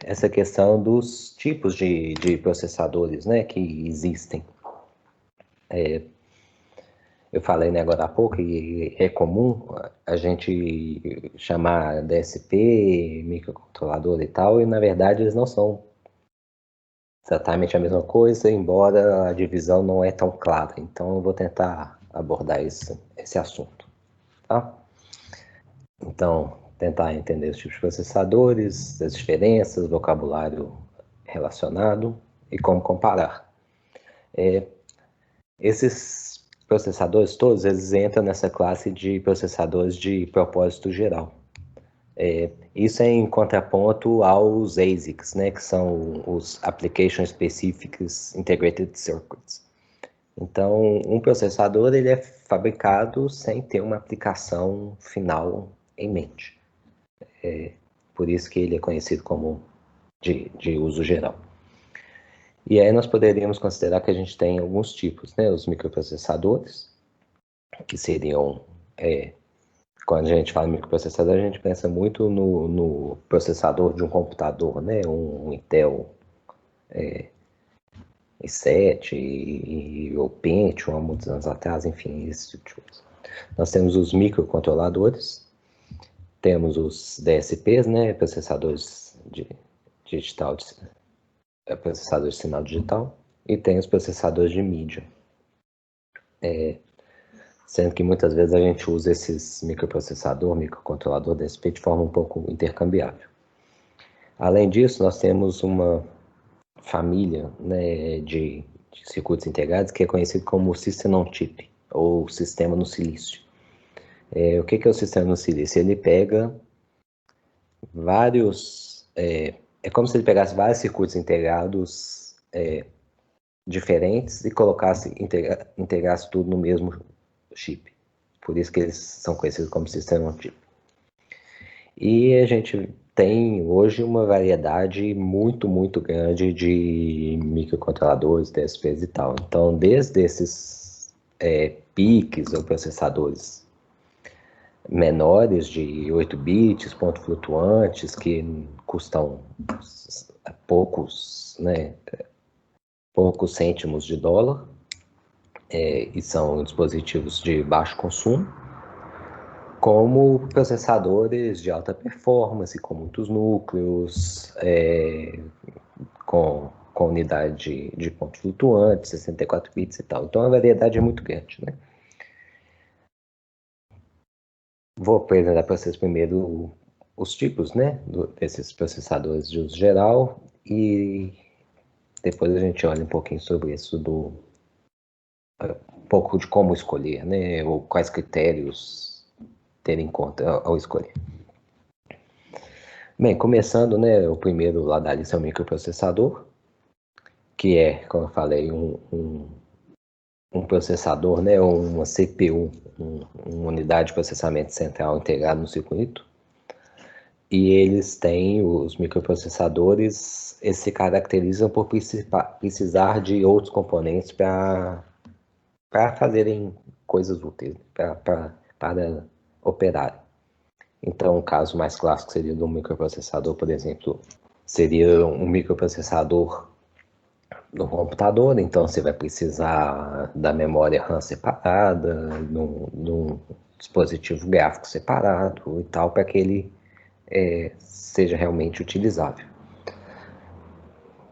essa questão dos tipos de processadores, né, que existem. Eu falei, né, agora há pouco, e é comum a gente chamar DSP, microcontrolador e tal, e na verdade eles não são exatamente a mesma coisa, embora a divisão não é tão clara. Então eu vou tentar abordar esse assunto, tá? Então, tentar entender os tipos de processadores, as diferenças, vocabulário relacionado e como comparar. Esses processadores todos, eles entram nessa classe de processadores de propósito geral. Isso é em contraponto aos ASICs, né, que são os Application Specific Integrated Circuits. Então, um processador ele é fabricado sem ter uma aplicação final em mente. Por isso que ele é conhecido como de uso geral. E aí nós poderíamos considerar que a gente tem alguns tipos, né? Os microprocessadores, que seriam... quando a gente fala em microprocessador, a gente pensa muito no processador de um computador, né? Um Intel i7 ou Pentium, há muitos anos atrás, enfim, esses tipos. Nós temos os microcontroladores, temos os DSPs, né? Processadores digital, processador de sinal digital, e tem os processadores de mídia. Sendo que muitas vezes a gente usa esses microcontrolador DSP de forma um pouco intercambiável. Além disso, nós temos uma família, né, de circuitos integrados que é conhecido como System on Chip, ou sistema no silício. O que é o sistema no silício? Ele pega vários... é como se ele pegasse vários circuitos integrados diferentes e integrasse tudo no mesmo chip. Por isso que eles são conhecidos como sistema on chip. E a gente tem hoje uma variedade muito, muito grande de microcontroladores, DSPs e tal. Então, desde esses PICs ou processadores menores de 8 bits, pontos flutuantes, que custam poucos cêntimos de dólar, e são dispositivos de baixo consumo, como processadores de alta performance, com muitos núcleos, com unidade de pontos flutuantes, 64 bits e tal. Então a variedade é muito grande, né? Vou apresentar para vocês primeiro os tipos, né, desses processadores de uso geral, e depois a gente olha um pouquinho sobre isso um pouco de como escolher, né, ou quais critérios ter em conta ao escolher. Bem, começando, né, o primeiro lá da lista é o microprocessador, que é, como eu falei, um processador, né, uma CPU, uma unidade de processamento central integrado no circuito. E eles têm, os microprocessadores, eles se caracterizam por precisar de outros componentes para fazerem coisas úteis, para operarem. Então, o caso mais clássico seria do microprocessador, por exemplo, seria um microprocessador no computador, então você vai precisar da memória RAM separada, num dispositivo gráfico separado e tal, para que ele seja realmente utilizável.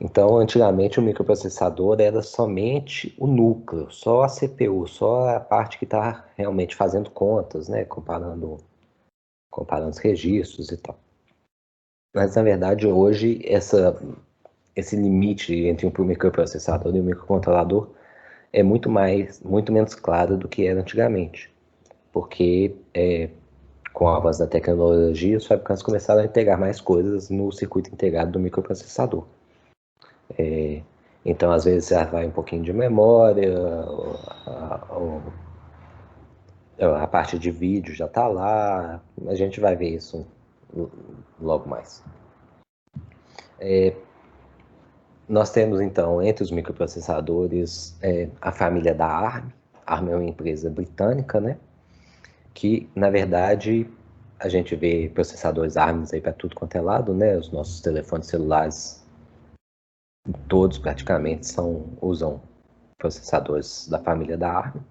Então, antigamente o microprocessador era somente o núcleo, só a CPU, só a parte que está realmente fazendo contas, né, comparando os registros e tal. Mas, na verdade, hoje, esse limite entre um microprocessador e um microcontrolador é muito menos claro do que era antigamente. Porque, com o avanço da tecnologia, os fabricantes começaram a integrar mais coisas no circuito integrado do microprocessador. Então, às vezes, já vai um pouquinho de memória, a parte de vídeo já está lá, a gente vai ver isso logo mais. Nós temos, então, entre os microprocessadores, a família da ARM. A ARM é uma empresa britânica, né? Que, na verdade, a gente vê processadores ARM aí para tudo quanto é lado, né? Os nossos telefones celulares, todos praticamente usam processadores da família da ARM,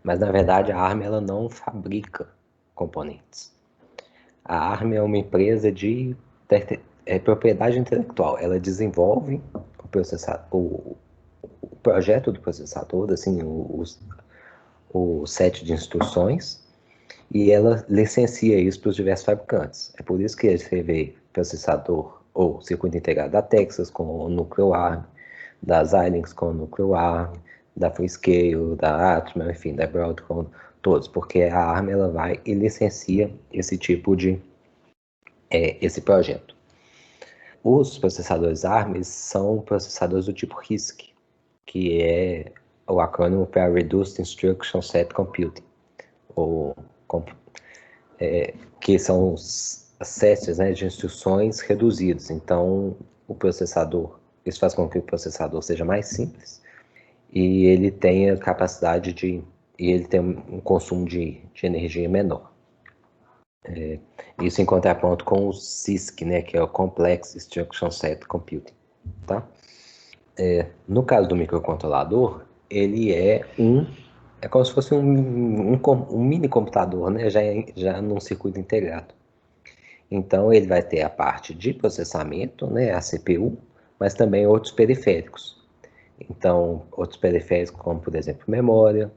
mas na verdade a ARM ela não fabrica componentes. A ARM é uma empresa de propriedade intelectual, ela desenvolve o projeto do processador, assim, o set de instruções, e ela licencia isso para os diversos fabricantes. É por isso que você vê processador ou circuito integrado da Texas com o núcleo ARM, da Xilinx com o núcleo ARM, da Freescale, da Atmel, enfim, da Broadcom, todos, porque a ARM ela vai e licencia esse tipo de esse projeto. Os processadores ARM são processadores do tipo RISC, que é o acrônimo para Reduced Instruction Set Computing, ou que são os sets, né, de instruções reduzidos. Então, o processador, isso faz com que o processador seja mais simples e ele tenha capacidade e ele tem um consumo de energia menor. Isso em contraponto com o CISC, né, que é o Complex Instruction Set Computing, tá? No caso do microcontrolador, ele é como se fosse um mini computador, né, já num circuito integrado. Então, ele vai ter a parte de processamento, né, a CPU, mas também outros periféricos. Então, outros periféricos como, por exemplo, memória,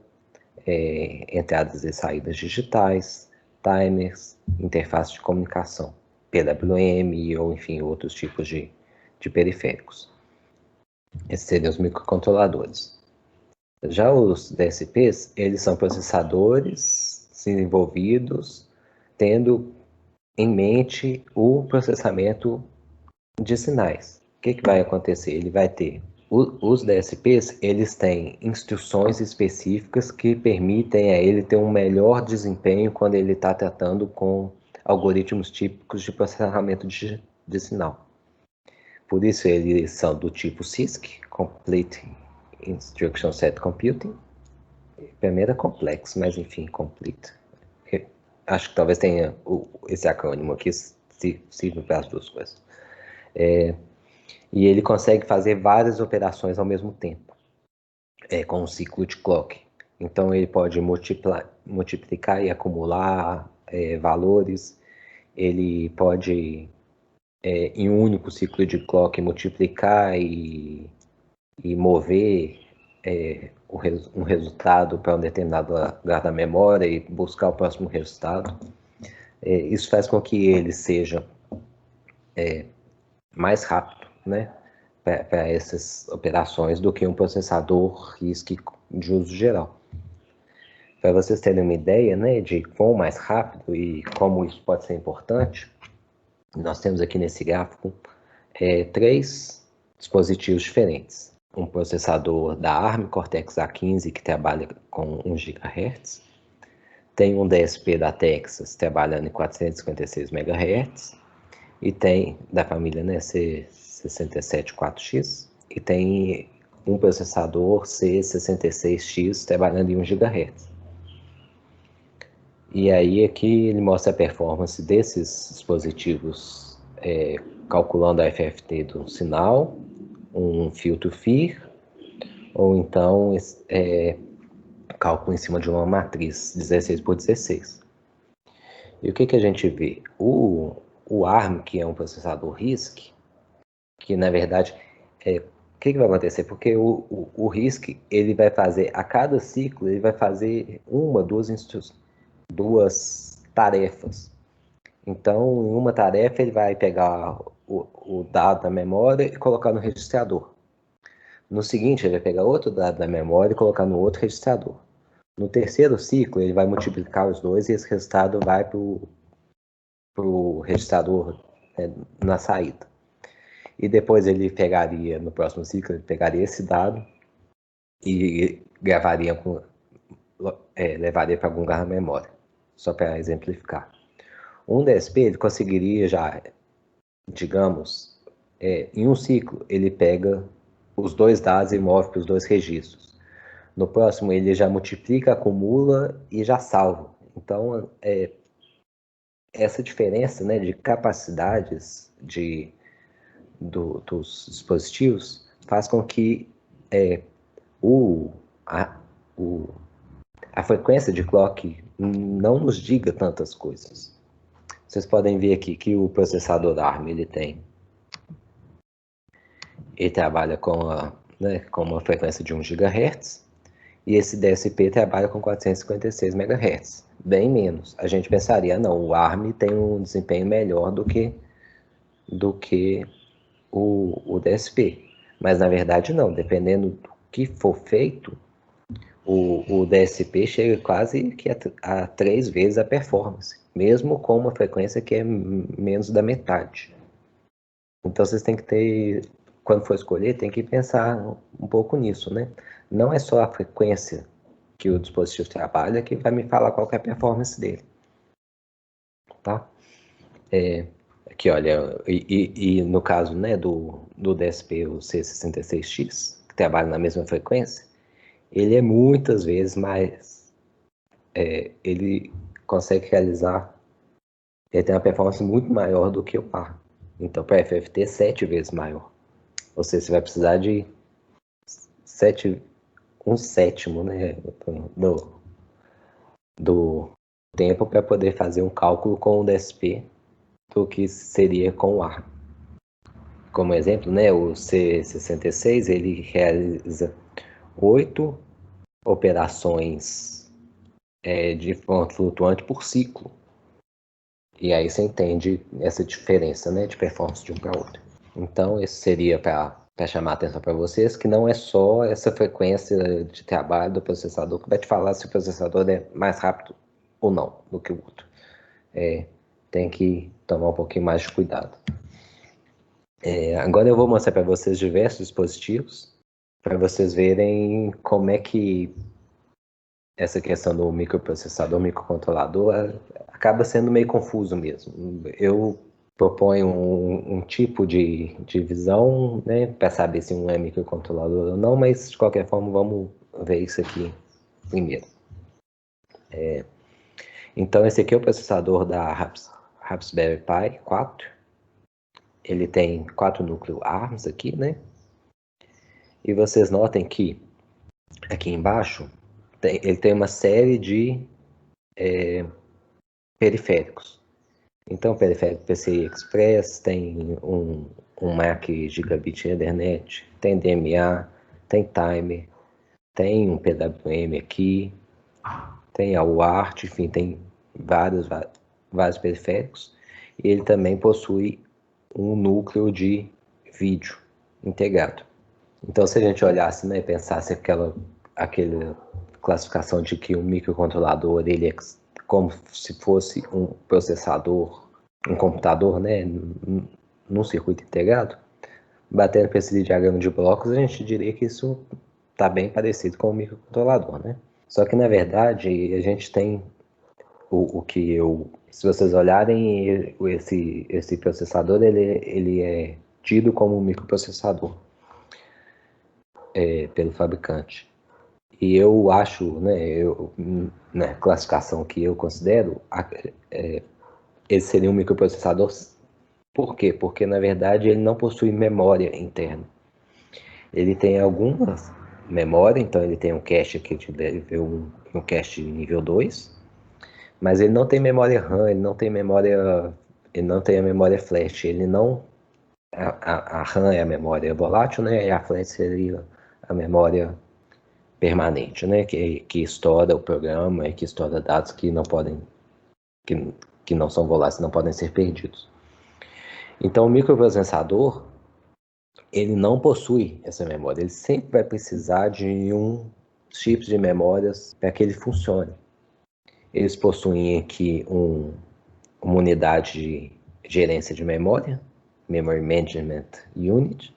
entradas e saídas digitais, timers, interface de comunicação, PWM ou, enfim, outros tipos de periféricos. Esses seriam os microcontroladores. Já os DSPs, eles são processadores desenvolvidos tendo em mente o processamento de sinais. O que vai acontecer? Ele vai ter os DSPs, eles têm instruções específicas que permitem a ele ter um melhor desempenho quando ele está tratando com algoritmos típicos de processamento de sinal. Por isso eles são do tipo CISC, Complete Instruction Set Computing. Primeiro é complexo, mas enfim, complete. Acho que talvez tenha esse acrônimo aqui, sirva para as duas coisas. E ele consegue fazer várias operações ao mesmo tempo, com um ciclo de clock. Então ele pode multiplicar e acumular valores, ele pode, em um único ciclo de clock, multiplicar e mover um resultado para um determinado lugar da memória e buscar o próximo resultado. Isso faz com que ele seja mais rápido, né, para essas operações do que um processador RISC de uso geral. Para vocês terem uma ideia, né, de quão mais rápido e como isso pode ser importante, nós temos aqui nesse gráfico 3 dispositivos diferentes. Um processador da ARM Cortex A15 que trabalha com 1 GHz, tem um DSP da Texas trabalhando em 456 MHz, e tem da família, né, C67-4X, e tem um processador C66X trabalhando em 1 GHz. E aí aqui ele mostra a performance desses dispositivos, calculando a FFT do sinal, um filtro FIR, ou então cálculo em cima de uma matriz 16 por 16. E o que a gente vê? O ARM, que é um processador RISC, que na verdade, o que vai acontecer? Porque o RISC, ele vai fazer, a cada ciclo, ele vai fazer duas tarefas. Então, em uma tarefa, ele vai pegar o dado da memória e colocar no registrador. No seguinte, ele vai pegar outro dado da memória e colocar no outro registrador. No terceiro ciclo, ele vai multiplicar os dois e esse resultado vai para o registrador, na saída. E depois ele pegaria, no próximo ciclo, ele pegaria esse dado e gravaria levaria para algum lugar na memória, só para exemplificar. Um DSP, ele conseguiria já, digamos, em um ciclo, ele pega os dois dados e move para os dois registros. No próximo, ele já multiplica, acumula e já salva. Então, essa diferença, né, de capacidades dos dispositivos faz com que a frequência de clock não nos diga tantas coisas. Vocês podem ver aqui que o processador ARM ele trabalha com uma frequência de 1 GHz e esse DSP trabalha com 456 MHz, bem menos. A gente pensaria, não, o ARM tem um desempenho melhor do que o DSP, mas na verdade não, dependendo do que for feito, o DSP chega quase que a 3 vezes a performance, mesmo com uma frequência que é menos da metade. Então vocês têm que ter, quando for escolher, tem que pensar um pouco nisso, né? Não é só a frequência que o dispositivo trabalha que vai me falar qual que é a performance dele, tá? Aqui, olha, e no caso, né, do DSP, o C66X, que trabalha na mesma frequência, ele é muitas vezes mais, ele consegue realizar, ele tem uma performance muito maior do que o ARM. Então, para FFT, 7 vezes maior. Ou seja, você vai precisar de 1/7, né, do tempo para poder fazer um cálculo com o DSP do que seria com o ARM. Como exemplo, né, o C66 ele realiza 8 operações de ponto flutuante por ciclo. E aí você entende essa diferença, né, de performance de um para outro. Então, esse seria para chamar a atenção para vocês, que não é só essa frequência de trabalho do processador que vai te falar se o processador é mais rápido ou não do que o outro. Tem que tomar um pouquinho mais de cuidado. Agora eu vou mostrar para vocês diversos dispositivos, para vocês verem como é que essa questão do microprocessador, microcontrolador, acaba sendo meio confuso mesmo. Eu proponho um tipo de visão, né, para saber se um é microcontrolador ou não, mas de qualquer forma vamos ver isso aqui primeiro. Então esse aqui é o processador da Raspberry Pi 4. Ele tem 4 núcleos ARMS aqui, né? E vocês notem que aqui embaixo ele tem uma série de periféricos. Então, periférico PCI Express, tem um Mac Gigabit Ethernet, tem DMA, tem timer, tem um PWM aqui, tem a UART, enfim, tem vários periféricos. E ele também possui um núcleo de vídeo integrado. Então, se a gente olhasse, né, pensasse aquela classificação de que um microcontrolador ele é como se fosse um processador, um computador, né, num circuito integrado, batendo para esse diagrama de blocos, a gente diria que isso está bem parecido com o microcontrolador, né? Só que, na verdade, a gente tem se vocês olharem, esse processador, ele é tido como um microprocessador pelo fabricante. E eu acho, né, na classificação que eu considero, ele seria um microprocessador. Por quê? Porque, na verdade, ele não possui memória interna. Ele tem algumas memórias, então ele tem um cache aqui de nível 1 e um cache de nível 2, mas ele não tem memória RAM, ele não tem a memória flash, a RAM é a memória volátil, né, e a flash seria a memória permanente, né, que estoura o programa e que estoura dados que não podem, que não são voláteis, não podem ser perdidos. Então, o microprocessador, ele não possui essa memória, ele sempre vai precisar de um chip de memórias para que ele funcione. Eles possuem aqui uma unidade de gerência de memória, Memory Management Unit,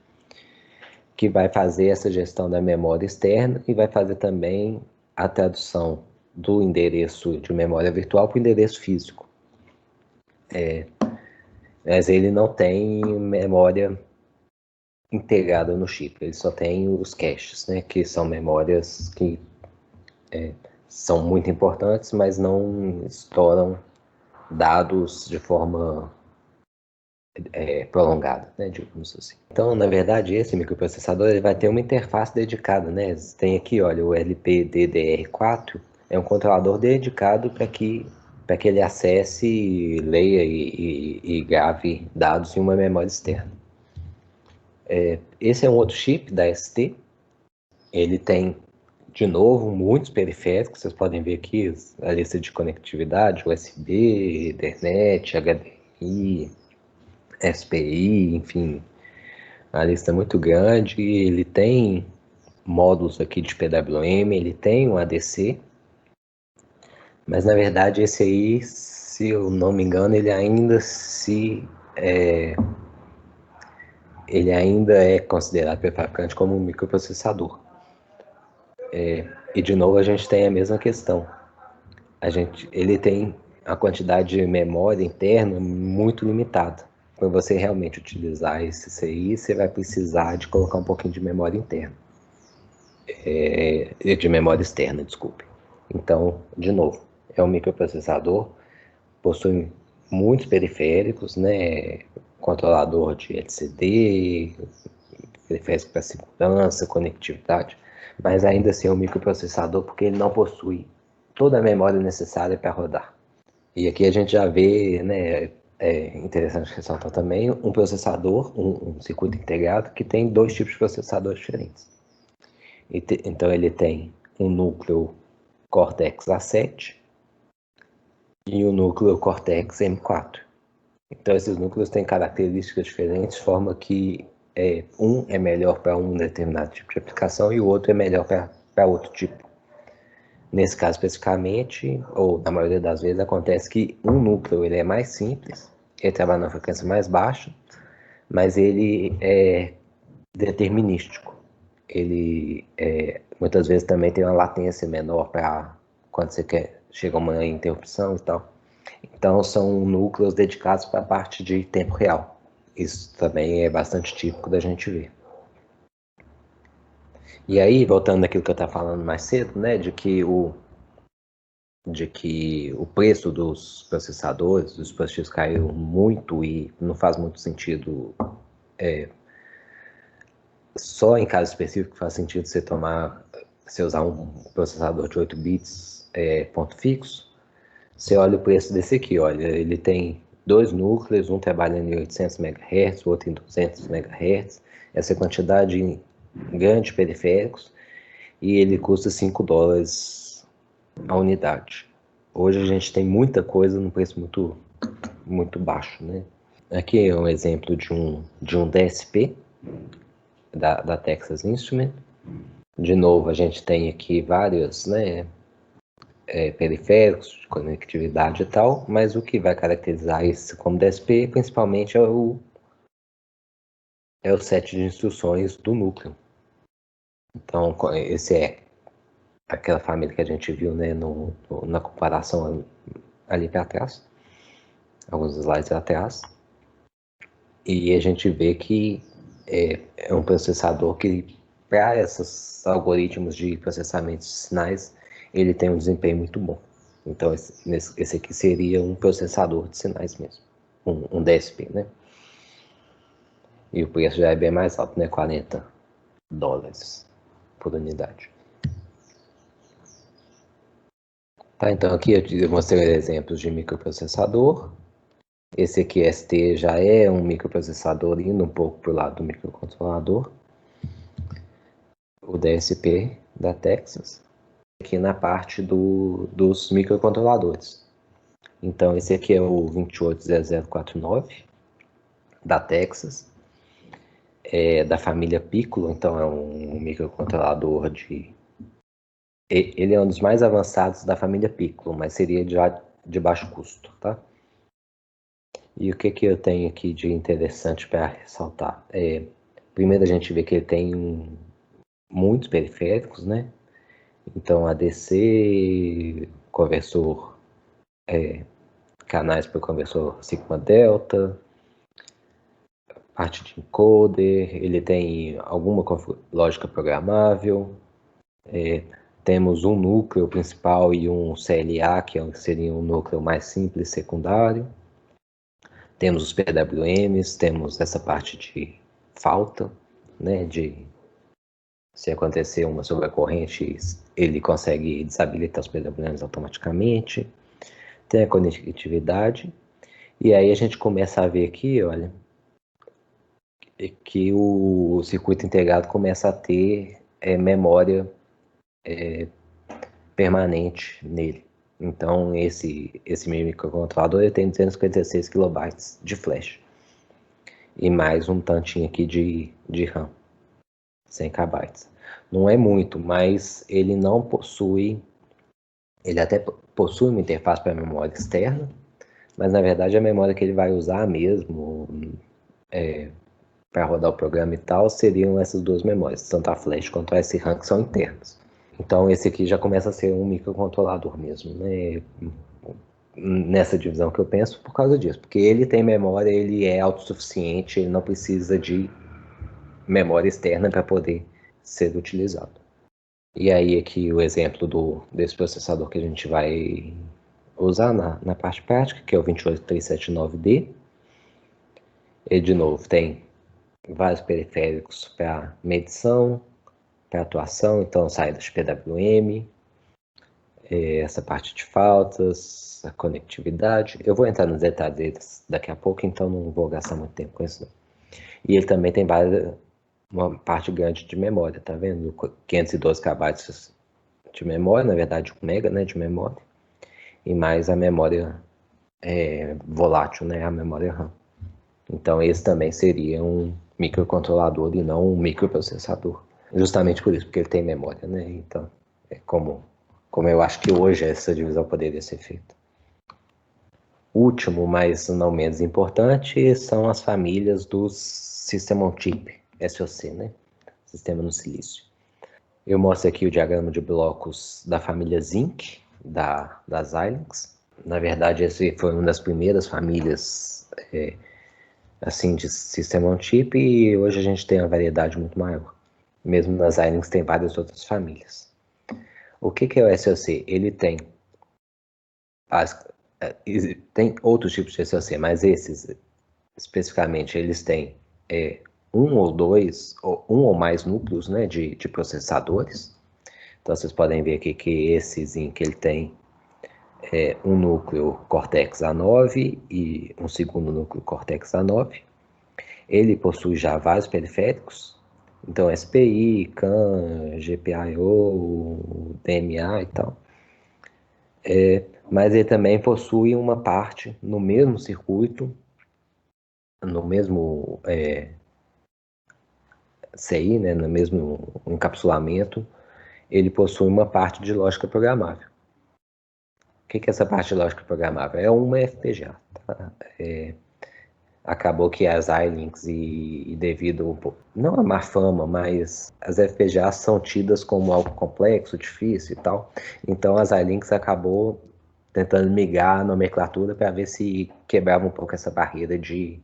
que vai fazer essa gestão da memória externa e vai fazer também a tradução do endereço de memória virtual para o endereço físico. Mas ele não tem memória integrada no chip, ele só tem os caches, né, que são memórias que são muito importantes, mas não estouram dados de forma prolongada, né, digamos assim. Então, na verdade, esse microprocessador ele vai ter uma interface dedicada, né? Tem aqui, olha, o LPDDR4 é um controlador dedicado para que ele acesse, leia e grave dados em uma memória externa. Esse é um outro chip da ST. Ele tem, de novo, muitos periféricos. Vocês podem ver aqui a lista de conectividade, USB, Ethernet, HDMI, SPI, enfim, a lista é muito grande. Ele tem módulos aqui de PWM, ele tem um ADC, mas na verdade esse aí, se eu não me engano, ele ainda é considerado pelo fabricante como um microprocessador. E de novo a gente tem a mesma questão. Ele tem a quantidade de memória interna muito limitada. Para você realmente utilizar esse CI, você vai precisar de colocar um pouquinho de memória interna. De memória externa, desculpe. Então, de novo, é um microprocessador, possui muitos periféricos, né? Controlador de LCD, periféricos para segurança, conectividade, mas ainda assim é um microprocessador porque ele não possui toda a memória necessária para rodar. E aqui a gente já vê, né, é interessante ressaltar também, um processador, um circuito integrado que tem dois tipos de processadores diferentes. Então ele tem um núcleo Cortex A7 e um núcleo Cortex M4. Então esses núcleos têm características diferentes, de forma que um é melhor para um determinado tipo de aplicação e o outro é melhor para outro tipo. Nesse caso especificamente, ou na maioria das vezes, acontece que um núcleo ele é mais simples, ele trabalha na frequência mais baixa, mas ele é determinístico. Ele muitas vezes também tem uma latência menor para quando você chega uma interrupção e tal. Então são núcleos dedicados para a parte de tempo real. Isso também é bastante típico da gente ver. E aí, voltando àquilo que eu estava falando mais cedo, né, de que o preço dos processadores, dos dispositivos caiu muito e não faz muito sentido, só em caso específico faz sentido você usar um processador de 8 bits ponto fixo. Você olha o preço desse aqui, olha, ele tem dois núcleos, um trabalhando em 800 MHz, o outro em 200 MHz, essa quantidade grande de periféricos, e ele custa $5 a unidade. Hoje a gente tem muita coisa num preço muito, muito baixo, né? Aqui é um exemplo de um DSP da Texas Instruments. De novo, a gente tem aqui vários, né, periféricos de conectividade e tal, mas o que vai caracterizar isso como DSP principalmente é o set de instruções do núcleo. Então, esse é aquela família que a gente viu, né, na comparação ali para trás, alguns slides atrás, e a gente vê que é um processador que, para esses algoritmos de processamento de sinais, ele tem um desempenho muito bom. Então, esse aqui seria um processador de sinais mesmo, um DSP, né? E o preço já é bem mais alto, né? $40 por unidade. Tá, então aqui eu mostrei exemplos de microprocessador. Esse aqui, ST, já é um microprocessador indo um pouco para o lado do microcontrolador. O DSP da Texas. Aqui na parte dos microcontroladores. Então esse aqui é o 280049 da Texas. Da família Piccolo, então é um microcontrolador ele é um dos mais avançados da família Piccolo, mas seria já de baixo custo, tá? E o que eu tenho aqui de interessante para ressaltar? Primeiro a gente vê que ele tem muitos periféricos, né? Então ADC, conversor, canais para o conversor Sigma Delta, parte de encoder, ele tem alguma lógica programável, Temos um núcleo principal e um CLA, que seria um núcleo mais simples, secundário. Temos os PWMs, temos essa parte de falta, né, de se acontecer uma sobrecorrente, ele consegue desabilitar os PWMs automaticamente. Tem a conectividade, e aí a gente começa a ver aqui, olha, que o circuito integrado começa a ter memória permanente nele. Então, esse microcontrolador ele tem 256 kilobytes de flash. E mais um tantinho aqui de RAM, 100 KB. Não é muito, mas ele não possui... Ele até possui uma interface para memória externa, mas na verdade a memória que ele vai usar mesmo para rodar o programa e tal seriam essas duas memórias, tanto a flash quanto a SRAM, que são internas. Então esse aqui já começa a ser um microcontrolador mesmo, né? Nessa divisão que eu penso por causa disso, porque ele tem memória, ele é autossuficiente, ele não precisa de memória externa para poder ser utilizado. E aí aqui o exemplo desse processador que a gente vai usar na parte prática, que é o 28379D. Ele, de novo, tem vários periféricos para medição, para atuação, então saídas PWM, essa parte de faltas, a conectividade. Eu vou entrar nos detalhes deles daqui a pouco, então não vou gastar muito tempo com isso não. E ele também tem uma parte grande de memória, tá vendo? 512 KB de memória, na verdade 1 MB, né, de memória, e mais a memória volátil, né, a memória RAM. Então esse também seria um microcontrolador e não um microprocessador. Justamente por isso, porque ele tem memória, né? Então, é como eu acho que hoje essa divisão poderia ser feita. Último, mas não menos importante, são as famílias dos System on Chip, SoC, né? Sistema no silício. Eu mostro aqui o diagrama de blocos da família Zinc, da Xilinx. Na verdade, esse foi uma das primeiras famílias assim, de sistema on chip, e hoje a gente tem uma variedade muito maior. Mesmo nas Xilinx tem várias outras famílias. O que é o SoC? Ele tem tem outros tipos de SoC, mas esses especificamente eles têm um ou dois, ou um ou mais núcleos, né, de processadores. Então vocês podem ver aqui que esse Zinc ele tem um núcleo Cortex A9 e um segundo núcleo Cortex A9. Ele possui já vários periféricos, então SPI, CAN, GPIO, DMA e tal. Mas ele também possui uma parte no mesmo circuito, no mesmo CI, né, no mesmo encapsulamento, ele possui uma parte de lógica programável. O que é essa parte de lógica programável? É uma FPGA. Tá? Acabou que as Xilinx e devido, não a má fama, mas as FPGAs são tidas como algo complexo, difícil e tal. Então as Xilinx acabou tentando migrar a nomenclatura para ver se quebrava um pouco essa barreira de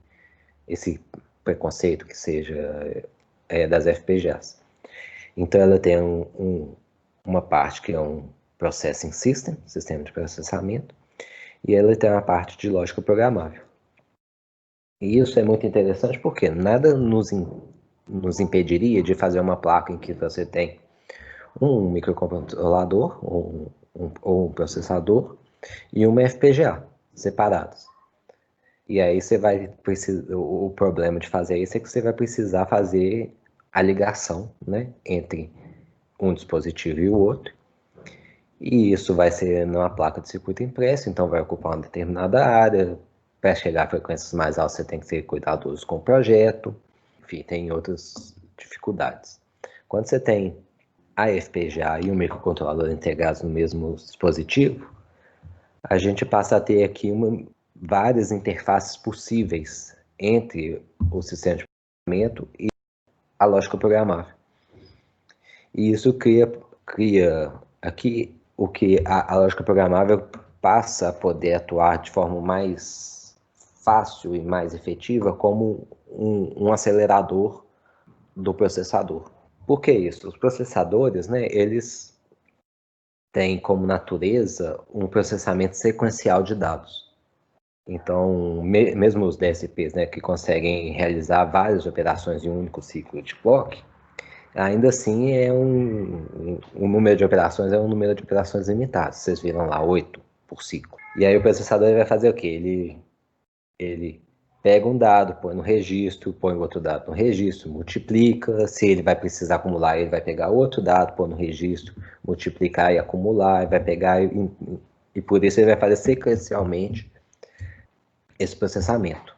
esse preconceito que seja das FPGAs. Então ela tem uma parte que é um Processing System, sistema de processamento, e ela tem uma parte de lógica programável. E isso é muito interessante porque nada nos impediria de fazer uma placa em que você tem um microcontrolador ou um processador e uma FPGA separados. E aí você vai precisar, o problema de fazer isso é que você vai precisar fazer a ligação, né, entre um dispositivo e o outro. E isso vai ser numa placa de circuito impresso, então vai ocupar uma determinada área. Para chegar a frequências mais altas, você tem que ser cuidadoso com o projeto. Enfim, tem outras dificuldades. Quando você tem a FPGA e o microcontrolador integrados no mesmo dispositivo, a gente passa a ter aqui várias interfaces possíveis entre o sistema de processamento e a lógica programável. E isso cria aqui o que a lógica programável passa a poder atuar de forma mais fácil e mais efetiva como um acelerador do processador. Por que isso? Os processadores, né, eles tem como natureza um processamento sequencial de dados. Então, mesmo os DSPs, né, que conseguem realizar várias operações em um único ciclo de clock, ainda assim um número de operações é um número de operações limitado. Vocês viram lá, 8 por ciclo. E aí o processador vai fazer o quê? Ele pega um dado, põe no registro, põe outro dado no registro, multiplica. Se ele vai precisar acumular, ele vai pegar outro dado, pôr no registro, multiplicar e acumular, e vai pegar e por isso ele vai fazer sequencialmente esse processamento.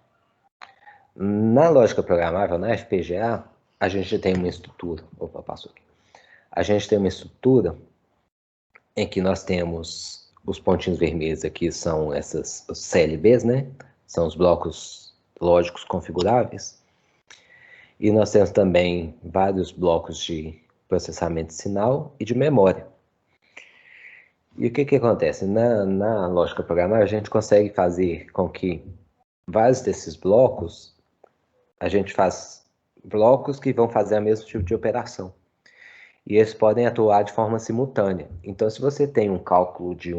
Na lógica programável, na FPGA, a gente tem uma estrutura. Opa, passou aqui. A gente tem uma estrutura em que nós temos os pontinhos vermelhos aqui, são essas os CLBs, né? São os blocos lógicos configuráveis. E nós temos também vários blocos de processamento de sinal e de memória. E o que acontece? Na lógica programável, a gente consegue fazer com que vários desses blocos, a gente faz blocos que vão fazer o mesmo tipo de operação. E eles podem atuar de forma simultânea. Então, se você tem um cálculo de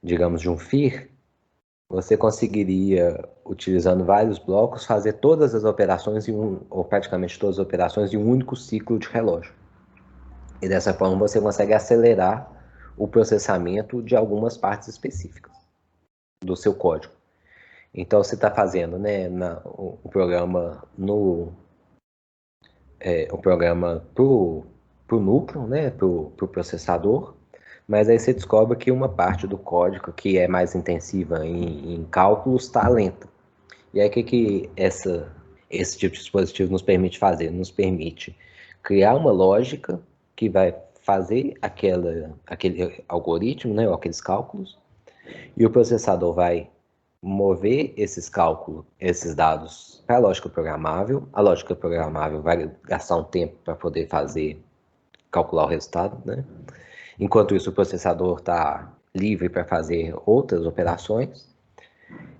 digamos, de um FIR, você conseguiria, utilizando vários blocos, fazer todas as operações ou praticamente todas as operações em um único ciclo de relógio. E dessa forma você consegue acelerar o processamento de algumas partes específicas do seu código. Então você está fazendo, né, o programa para o núcleo, né, para o processador, mas aí você descobre que uma parte do código que é mais intensiva em cálculos está lenta. E aí o que esse tipo de dispositivo nos permite fazer? Nos permite criar uma lógica que vai fazer aquele algoritmo, né, ou aqueles cálculos, e o processador vai mover esses cálculos, esses dados para a lógica programável. A lógica programável vai gastar um tempo para poder calcular o resultado, né? Enquanto isso, o processador está livre para fazer outras operações.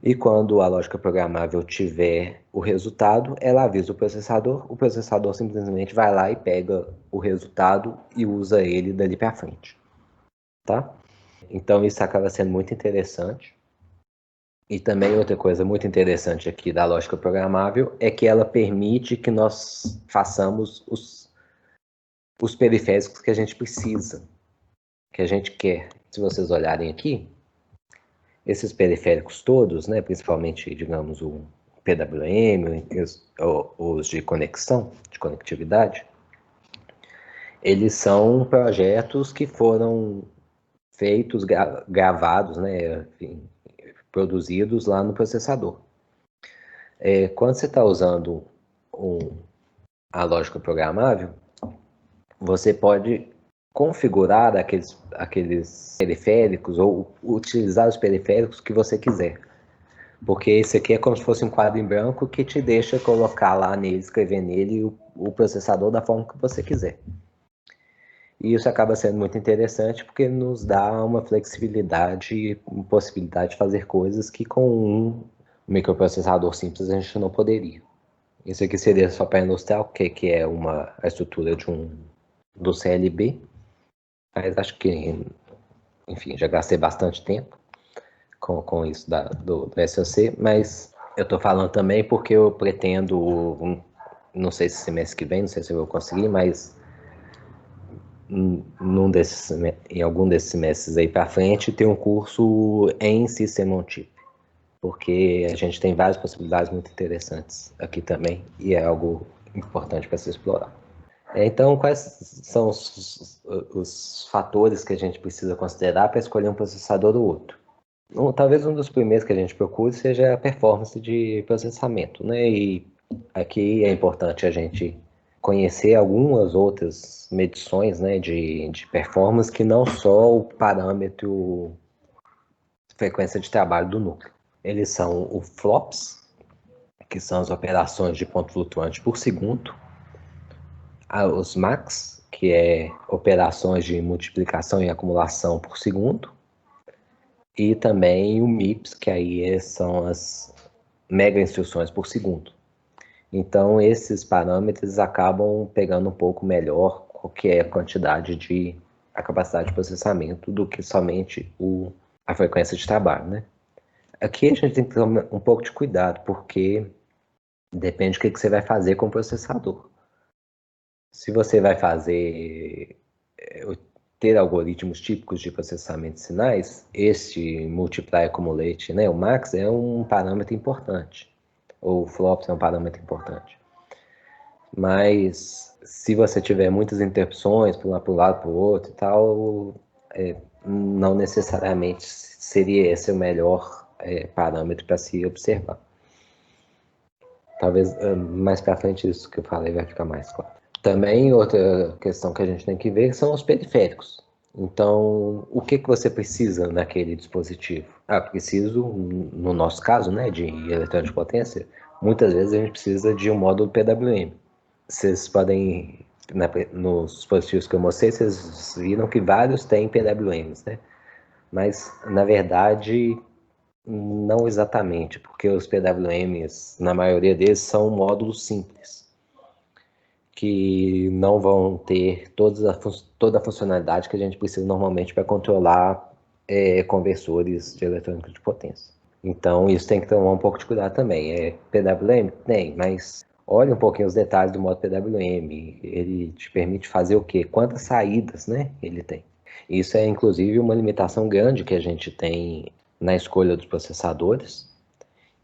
E quando a lógica programável tiver o resultado, ela avisa o processador simplesmente vai lá e pega o resultado e usa ele dali para frente, tá? Então isso acaba sendo muito interessante. E também outra coisa muito interessante aqui da lógica programável é que ela permite que nós façamos os periféricos que a gente precisa, que a gente quer. Se vocês olharem aqui, esses periféricos todos, né, principalmente, digamos, o PWM, os de conexão, de conectividade, eles são projetos que foram feitos, gravados, né, enfim, produzidos lá no processador. Quando você está usando a lógica programável, você pode configurar aqueles periféricos ou utilizar os periféricos que você quiser. Porque esse aqui é como se fosse um quadro em branco que te deixa colocar lá nele, escrever nele o processador da forma que você quiser. E isso acaba sendo muito interessante porque nos dá uma flexibilidade e possibilidade de fazer coisas que com um microprocessador simples a gente não poderia. Isso aqui seria só para ilustrar o que é a estrutura do CLB, mas acho que, enfim, já gastei bastante tempo com isso do SoC, mas eu estou falando também porque eu pretendo, não sei se semestre que vem, não sei se eu vou conseguir, mas em algum desses semestres aí para frente, ter um curso em System on Chip, porque a gente tem várias possibilidades muito interessantes aqui também, e é algo importante para se explorar. Então, quais são os fatores que a gente precisa considerar para escolher um processador ou outro? Talvez um dos primeiros que a gente procure seja a performance de processamento, né? E aqui é importante a gente conhecer algumas outras medições, né, de performance que não só o parâmetro frequência de trabalho do núcleo. Eles são o FLOPS, que são as operações de ponto flutuante por segundo, os MAX, que é operações de multiplicação e acumulação por segundo, e também o MIPS, que aí são as mega instruções por segundo. Então, esses parâmetros acabam pegando um pouco melhor qualquer quantidade de a capacidade de processamento do que somente a frequência de trabalho, né? Aqui a gente tem que ter um pouco de cuidado, porque depende do que você vai fazer com o processador. Se você vai ter algoritmos típicos de processamento de sinais, este multiply accumulate, né, o max é um parâmetro importante, ou flops é um parâmetro importante. Mas se você tiver muitas interrupções para um lado, para o outro e tal, não necessariamente seria esse o melhor parâmetro para se observar. Talvez mais para frente isso que eu falei vai ficar mais claro. Também outra questão que a gente tem que ver são os periféricos. Então, o que você precisa naquele dispositivo? Preciso, no nosso caso, né, de eletrônica de potência, muitas vezes a gente precisa de um módulo PWM. Vocês podem, nos dispositivos que eu mostrei, vocês viram que vários têm PWMs, né? Mas, na verdade, não exatamente, porque os PWMs, na maioria deles, são módulos simples, que não vão ter toda a funcionalidade que a gente precisa normalmente para controlar conversores de eletrônica de potência. Então, isso tem que tomar um pouco de cuidado também. PWM? Tem, mas olha um pouquinho os detalhes do modo PWM. Ele te permite fazer o quê? Quantas saídas, né, ele tem. Isso é, inclusive, uma limitação grande que a gente tem na escolha dos processadores.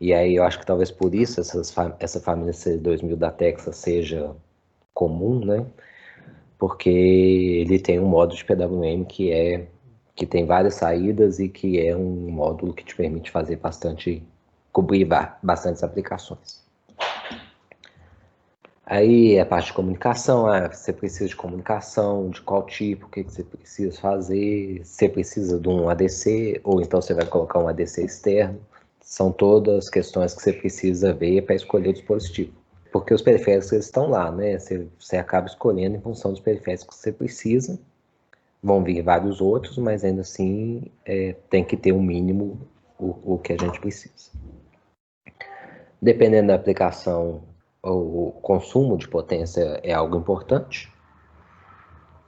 E aí eu acho que talvez por isso essa família C2000 da Texas seja comum, né? Porque ele tem um módulo de PWM que tem várias saídas e que é um módulo que te permite fazer cobrir bastantes aplicações. Aí a parte de comunicação, você precisa de comunicação, de qual tipo, o que você precisa fazer, você precisa de um ADC, ou então você vai colocar um ADC externo. São todas questões que você precisa ver para escolher o dispositivo. Porque os periféricos estão lá, né? Você acaba escolhendo em função dos periféricos que você precisa. Vão vir vários outros, mas ainda assim tem que ter um mínimo o que a gente precisa. Dependendo da aplicação, o consumo de potência é algo importante.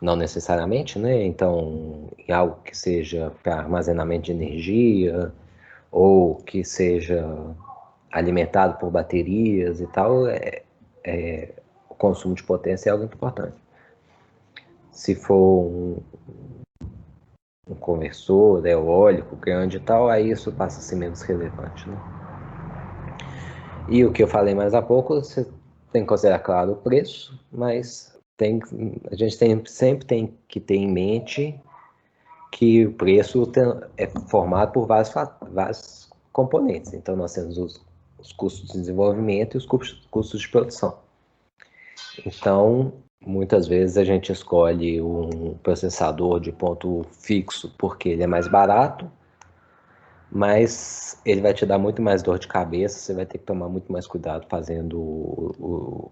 Não necessariamente, né? Então, em algo que seja para armazenamento de energia ou que seja alimentado por baterias e tal, o consumo de potência é algo importante. Se for um conversor eólico grande e tal, aí isso passa a ser menos relevante, né? E o que eu falei mais há pouco, você tem que considerar, claro, o preço, mas a gente sempre tem que ter em mente que o preço é formado por vários componentes. Então, nós temos os custos de desenvolvimento e os custos de produção. Então, muitas vezes a gente escolhe um processador de ponto fixo porque ele é mais barato, mas ele vai te dar muito mais dor de cabeça, você vai ter que tomar muito mais cuidado fazendo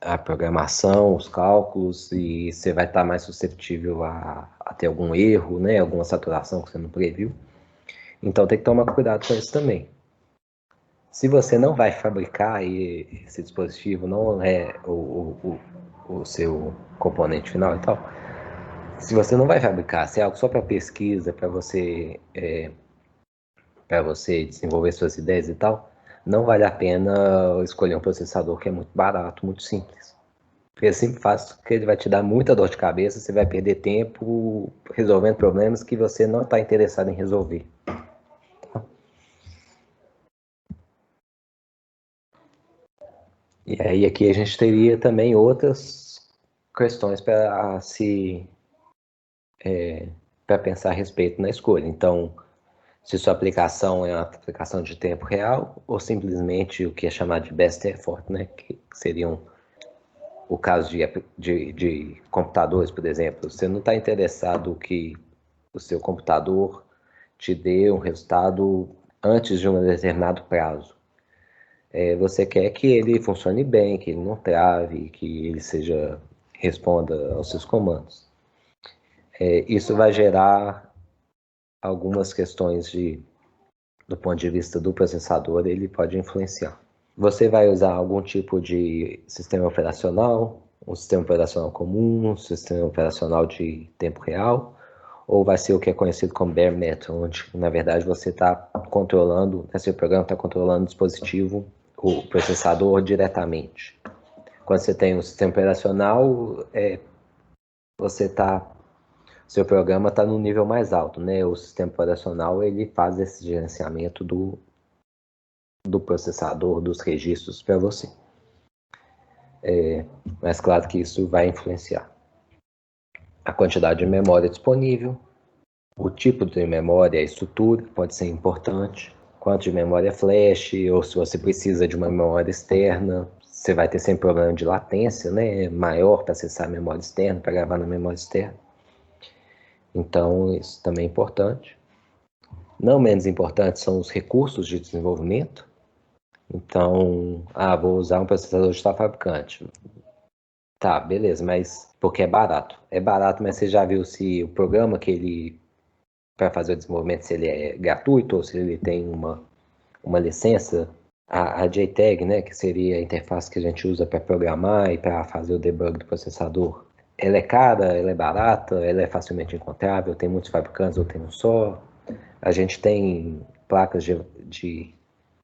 a programação, os cálculos, e você vai estar mais suscetível a ter algum erro, né, alguma saturação que você não previu. Então tem que tomar cuidado com isso também. Se você não vai fabricar esse dispositivo, não é o seu componente final e tal, se você não vai fabricar, se é algo só para pesquisa, para você desenvolver suas ideias e tal, não vale a pena escolher um processador que é muito barato, muito simples. Porque é sempre fácil que ele vai te dar muita dor de cabeça, você vai perder tempo resolvendo problemas que você não está interessado em resolver. E aí aqui a gente teria também outras questões para para pensar a respeito na escolha. Então, se sua aplicação é uma aplicação de tempo real ou simplesmente o que é chamado de best effort, né? Que seriam o caso de computadores, por exemplo. Você não está interessado que o seu computador te dê um resultado antes de um determinado prazo. Você quer que ele funcione bem, que ele não trave, que ele responda aos seus comandos. Isso vai gerar algumas questões do ponto de vista do processador, ele pode influenciar. Você vai usar algum tipo de sistema operacional, um sistema operacional comum, um sistema operacional de tempo real, ou vai ser o que é conhecido como bare metal, onde, na verdade, você está controlando, seu programa está controlando o dispositivo, o processador diretamente. Quando você tem um sistema operacional, seu programa está no nível mais alto, né? O sistema operacional, ele faz esse gerenciamento do processador, dos registros para você. Mas claro que isso vai influenciar a quantidade de memória disponível, o tipo de memória, a estrutura pode ser importante, quanto de memória flash, ou se você precisa de uma memória externa, você vai ter sempre problema de latência, né? Maior para acessar a memória externa, para gravar na memória externa. Então, isso também é importante. Não menos importante são os recursos de desenvolvimento. Então, vou usar um processador de tal fabricante. Tá, beleza, mas porque é barato. É barato, mas você já viu se o programa que ele para fazer o desenvolvimento, se ele é gratuito ou se ele tem uma licença? A JTAG, né, que seria a interface que a gente usa para programar e para fazer o debug do processador, ela é cara, ela é barata, ela é facilmente encontrável, tem muitos fabricantes ou tem um só. A gente tem placas de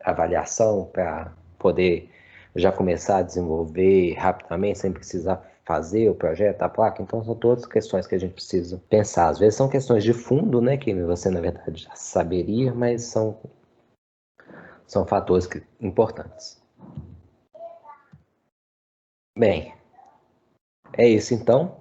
avaliação para poder já começar a desenvolver rapidamente, sem precisar fazer o projeto, a placa. Então, são todas questões que a gente precisa pensar. Às vezes são questões de fundo, né, que você, na verdade, já saberia, mas são fatores importantes. Bem, é isso então.